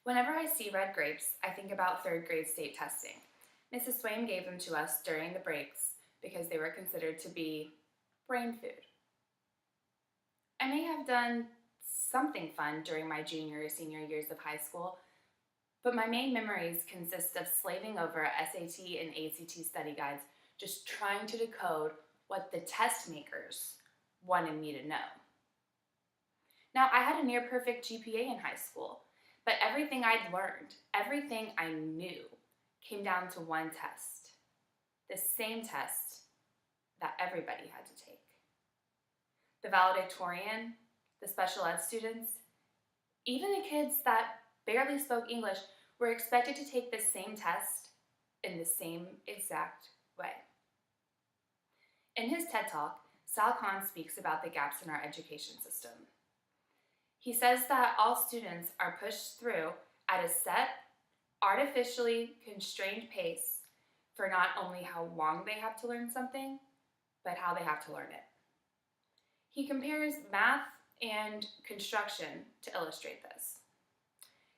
Whenever I see red grapes, I think about third grade state testing. Mrs. Swain gave them to us during the breaks because they were considered to be brain food. I may have done something fun during my junior or senior years of high school, but my main memories consist of slaving over SAT and ACT study guides, just trying to decode what the test makers wanted me to know. Now, I had a near perfect GPA in high school, but everything I'd learned, everything I knew, came down to one test. The same test that everybody had to take. The valedictorian, the special ed students, even the kids that barely spoke English were expected to take the same test in the same exact way. In his TED Talk, Sal Khan speaks about the gaps in our education system. He says that all students are pushed through at a set, artificially constrained pace for not only how long they have to learn something, but how they have to learn it. He compares math and construction to illustrate this.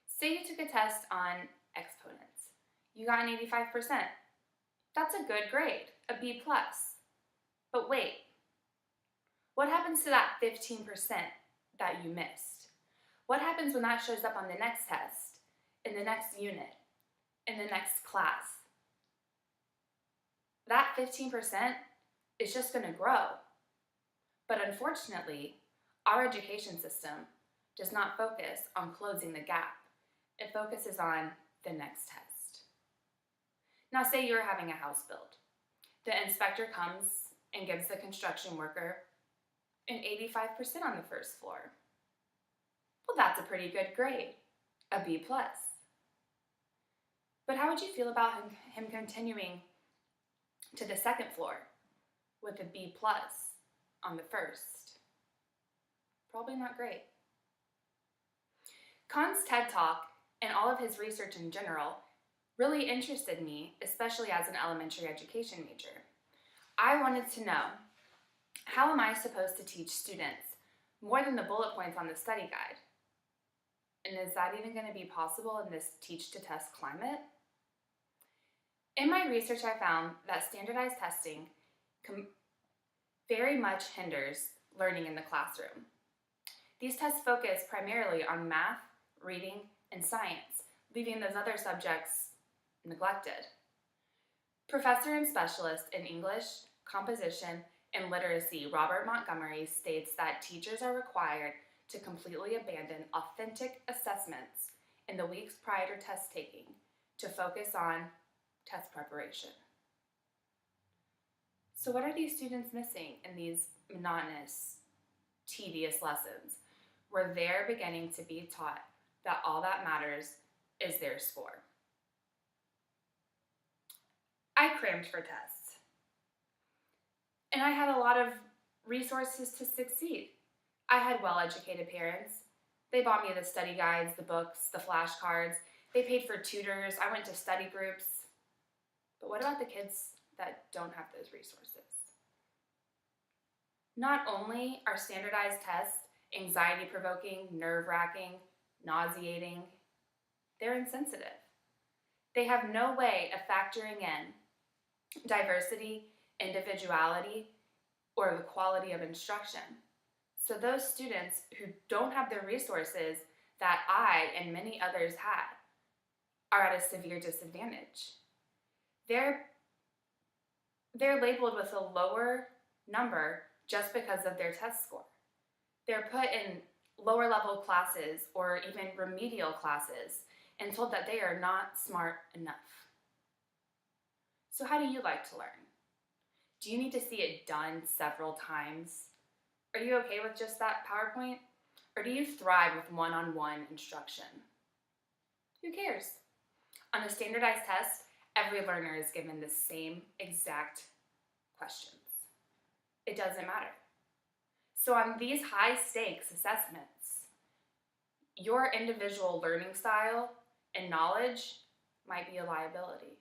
Say you took a test on exponents. You got an 85%. That's a good grade, a B+. But wait, what happens to that 15% that you missed? What happens when that shows up on the next test, in the next unit, in the next class? That 15% is just going to grow. But unfortunately, our education system does not focus on closing the gap. It focuses on the next test. Now, say you're having a house build. The inspector comes and gives the construction worker an 85% on the first floor. Well, that's a pretty good grade, a B+. But how would you feel about him continuing to the second floor with a B+ on the first? Probably not great. Khan's TED Talk and all of his research in general really interested me, especially as an elementary education major. I wanted to know, how am I supposed to teach students more than the bullet points on the study guide? And is that even going to be possible in this teach-to-test climate? In my research, I found that standardized testing very much hinders learning in the classroom. These tests focus primarily on math, reading, and science, leaving those other subjects neglected. Professor and specialist in English, composition, and literacy Robert Montgomery states that teachers are required to completely abandon authentic assessments in the weeks prior to test taking to focus on test preparation. So what are these students missing in these monotonous, tedious lessons where they're beginning to be taught that all that matters is their score? I crammed for tests. And I had a lot of resources to succeed. I had well-educated parents. They bought me the study guides, the books, the flashcards. They paid for tutors. I went to study groups. But what about the kids that don't have those resources? Not only are standardized tests anxiety-provoking, nerve-wracking, nauseating, they're insensitive. They have no way of factoring in diversity, individuality, or the quality of instruction. So those students who don't have the resources that I and many others had are at a severe disadvantage. They're labeled with a lower number just because of their test score. They're put in lower level classes or even remedial classes and told that they are not smart enough. So how do you like to learn? Do you need to see it done several times? Are you okay with just that PowerPoint? Or do you thrive with one-on-one instruction? Who cares? On a standardized test, every learner is given the same exact questions. It doesn't matter. So on these high-stakes assessments, your individual learning style and knowledge might be a liability.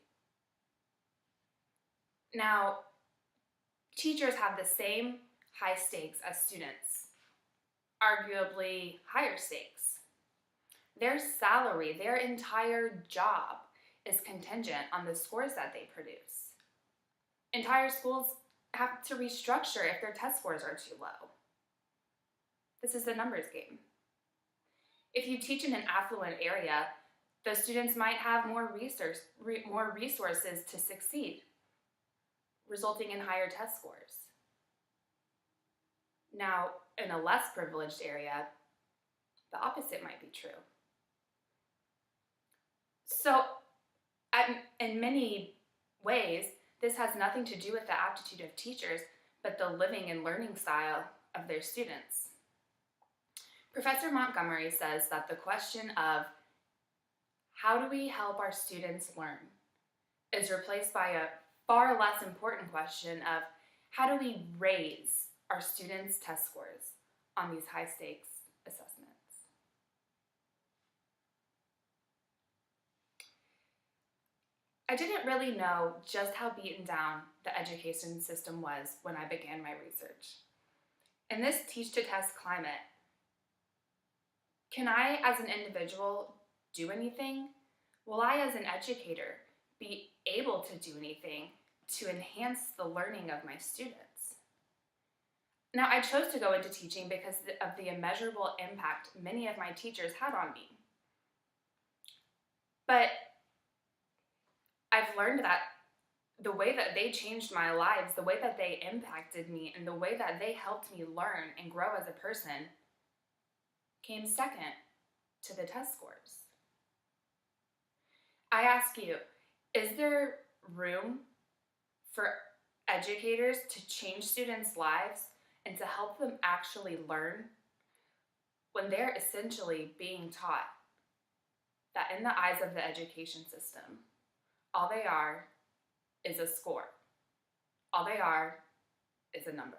Now, teachers have the same high stakes as students, arguably higher stakes. Their salary, their entire job is contingent on the scores that they produce. Entire schools have to restructure if their test scores are too low. This is the numbers game. If you teach in an affluent area, the students might have more resources to succeed, resulting in higher test scores. Now, in a less privileged area, the opposite might be true. So, in many ways, this has nothing to do with the aptitude of teachers, but the living and learning style of their students. Professor Montgomery says that the question of how do we help our students learn is replaced by a far less important question of how do we raise our students' test scores on these high-stakes assessments. I didn't really know just how beaten down the education system was when I began my research. In this teach-to-test climate, can I, as an individual, do anything? Will I, as an educator, be able to do anything to enhance the learning of my students? Now, I chose to go into teaching because of the immeasurable impact many of my teachers had on me. But I've learned that the way that they changed my lives, the way that they impacted me, and the way that they helped me learn and grow as a person came second to the test scores. I ask you, is there room for educators to change students' lives and to help them actually learn when they're essentially being taught that in the eyes of the education system, all they are is a score. All they are is a number.